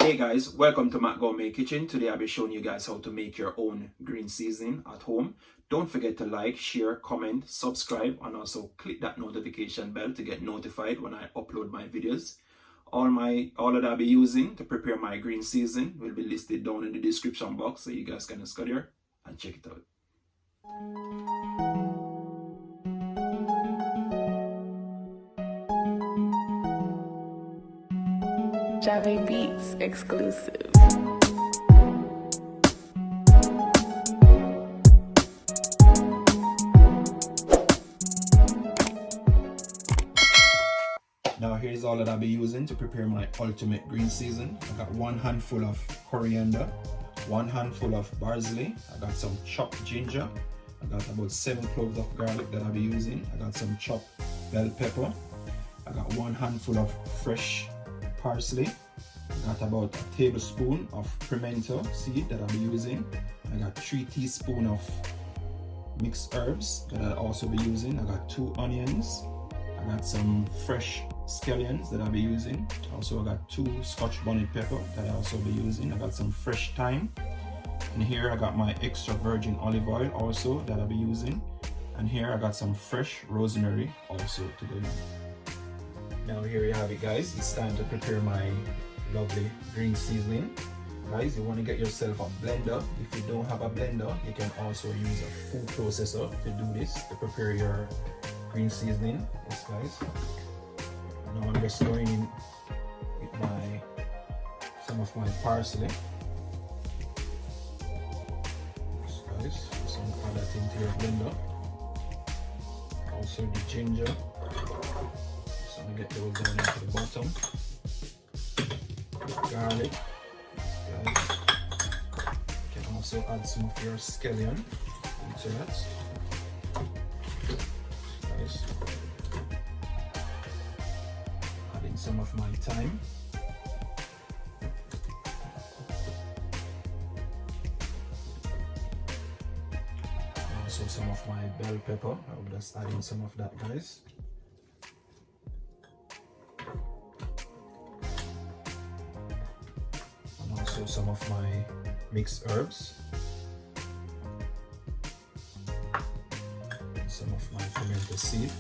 Hey guys, welcome to Matt Gourmet Kitchen. Today I'll be showing you guys how to make your own green seasoning at home. Don't forget to like, share, comment, subscribe, and also click that notification bell to get notified when I upload my videos. All that I'll be using to prepare my green seasoning will be listed down in the description box, so you guys can just go there and check it out. Jave Beats exclusive. Now here's all that I'll be using to prepare my ultimate green season. I got 1 handful of coriander, 1 handful of parsley, I got some chopped ginger, I got about 7 cloves of garlic that I'll be using, I got some chopped bell pepper, I got 1 handful of fresh parsley, I got about a tablespoon of pimento seed that I'll be using, I got 3 teaspoons of mixed herbs that I'll also be using, I got 2 onions, I got some fresh scallions that I'll be using. Also, I got 2 scotch bonnet pepper that I'll also be using. I got some fresh thyme. And here I got my extra virgin olive oil also that I'll be using. And here I got some fresh rosemary also to go in. Now here you have it, guys. It's time to prepare my lovely green seasoning. Guys, you want to get yourself a blender. If you don't have a blender, you can also use a food processor to do this, to prepare your green seasoning. Yes, guys. Now I'm just going in with some of my parsley. Yes, guys. Just add that into your blender. Also the ginger. So I'm gonna get those down into the bottom. Garlic. Yes, guys. You can also add some of your scallion into that. Guys. Adding some of my thyme. Also some of my bell pepper. I will just add in some of that, guys. And also some of my mixed herbs. And some of my pimento seed.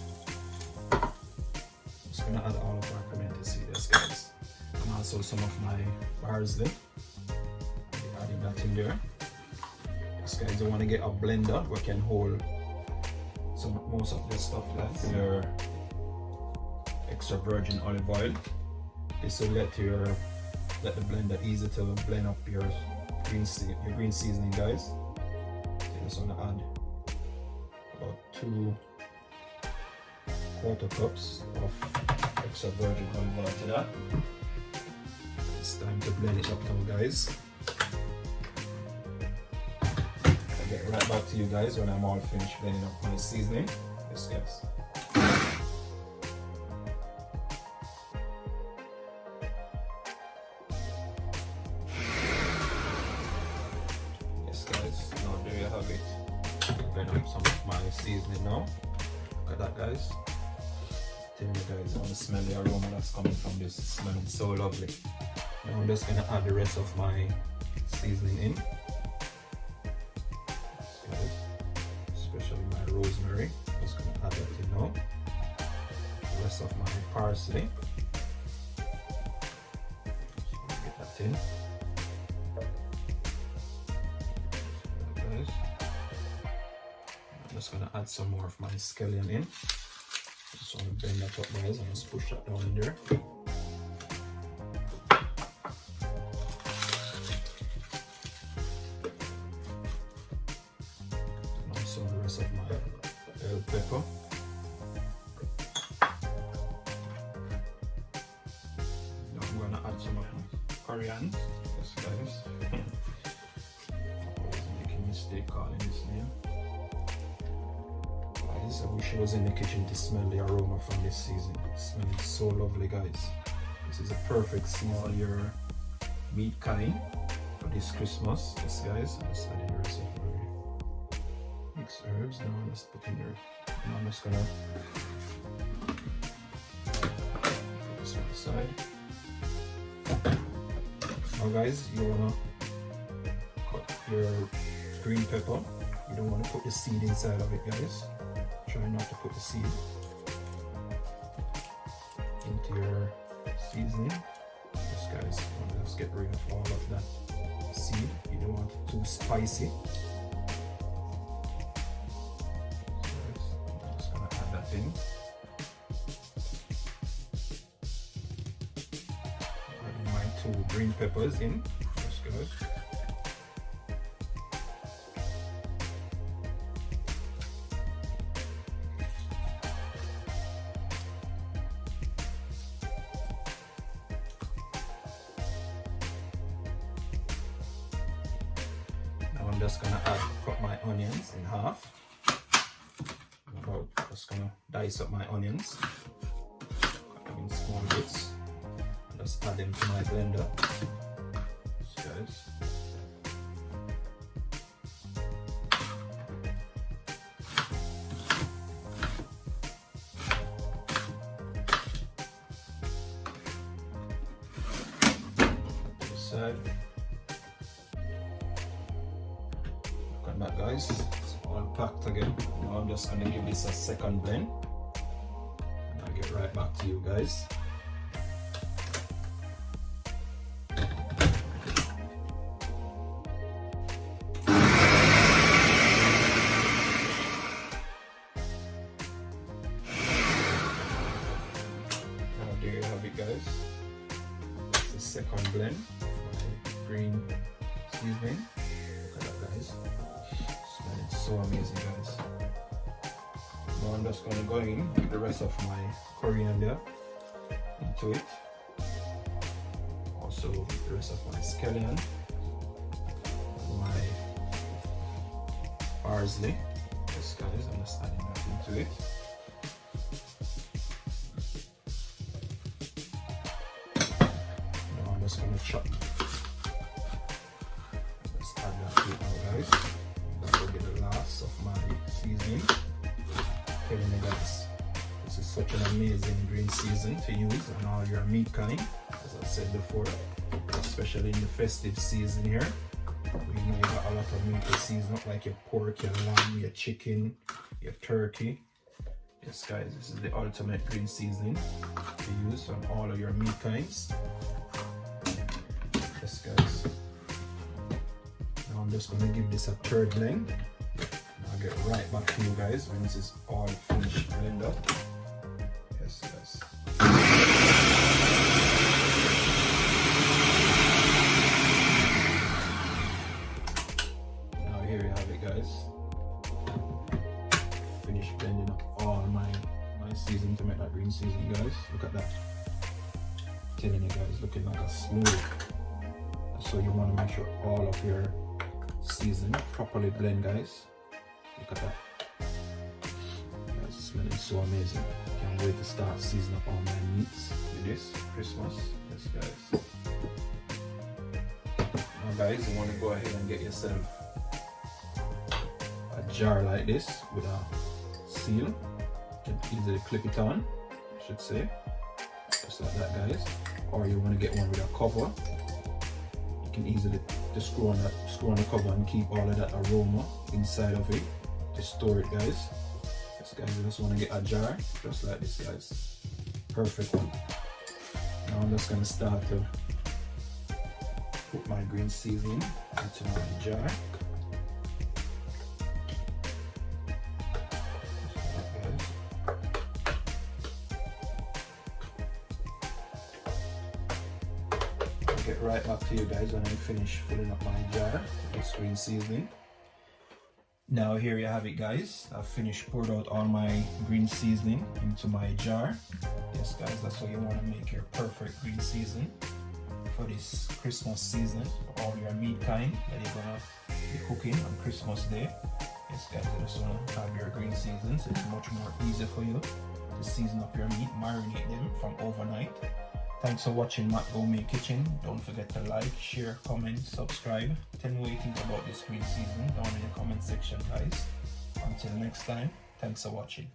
I'm gonna add all of our pimento seed, yes, guys. And also some of my parsley. I'll be adding that in there. Yes, guys, you want to get a blender where can hold most of this stuff, guys. Your extra virgin olive oil. This will let the blender easy to blend up your green seasoning, guys. So you just want to add about 2 quarter cups of extra virgin olive oil to that. It's time to blend it up now, guys. I'll get right back to you guys when I'm all finished blending up my seasoning. Yes, guys. Yes, guys. Now there you have it. Blend up some of my seasoning now. Look at that, guys. Tell you guys, I want to smell the aroma that's coming from this. It's smelling so lovely. Now I'm just gonna add the rest of my seasoning in. Guys, especially my rosemary. I'm just gonna add that in now. The rest of my parsley. So get that in. Guys, I'm just gonna add some more of my scallion in. So I'm gonna blend that up, guys, and just push that down in there. And also the rest of my bell pepper. Now I'm gonna add some of my coriander. Yes, guys. Always making a mistake calling this name. I wish I was in the kitchen to smell the aroma from this season. It smells so lovely, guys. This is a perfect season for your meat kind for this Christmas. Yes, guys. I'm just adding the rest of my mixed herbs. Now I'm just putting there. Now I'm just gonna put this on the side. Now guys, you wanna cut your green pepper. You don't want to put the seed inside of it, guys. Try not to put the seed into your seasoning. Just guys, just get rid of all of that seed. You don't want it too spicy. So I'm just gonna add that in. Adding my 2 green peppers in. Just guys. I'm just gonna cut my onions in half. Just gonna dice up my onions, cut them in small bits, and just add them to my blender. Guys. This side. That guys, it's all packed again. Now I'm just gonna give this a second blend and I'll get right back to you guys. Now there you have it, guys. It's the second blend of my green seasoning. Look at that, guys. It's so amazing, guys. Now I'm just going to go in with the rest of my coriander into it. Also with the rest of my scallion, my parsley. Yes, guys, I'm just adding that into it. Now I'm just going to chop. Just add that to it now, guys. Of my seasoning. Telling you guys, this is such an amazing green season to use on all your meat kind, as I said before, especially in the festive season here. We know you got a lot of meat to season up, like your pork, your lamb, your chicken, your turkey. Yes guys, this is the ultimate green seasoning to use on all of your meat kinds. Yes guys. Now I'm just going to give this a third blend. I'll get right back to you guys when this is all finished blended up. Yes, guys. Now here you have it, guys. Finished blending up all my season to make that green season, guys. Look at that. I'm telling you guys, looking like a smooth. So you want to make sure all of your season properly blend, guys. Look at that. It's smelling so amazing. Can't wait to start seasoning up all my meats with this Christmas. Yes, guys. Now, guys, you want to go ahead and get yourself a jar like this with a seal. You can easily clip it on, I should say. Just like that, guys. Or you want to get one with a cover. You can easily just screw on the cover and keep all of that aroma inside of it. Just store it, guys. Yes, guys, you just want to get a jar just like this, guys. Perfect one. Now I'm just going to start to put my green seasoning into my jar. I'll get right back to you guys when I finish filling up my jar with this green seasoning. Now here you have it, guys. I've finished poured out all my green seasoning into my jar. Yes guys, that's what you want to make your perfect green season for this Christmas season, for all your meat kind that you're gonna be cooking on Christmas Day. Yes guys, you just want to have your green season, so it's much more easier for you to season up your meat, marinate them from overnight. Thanks for watching Matt Gourmet Kitchen. Don't forget to like, share, comment, subscribe. Tell me what you think about this green season down in the comment section, guys. Until next time, thanks for watching.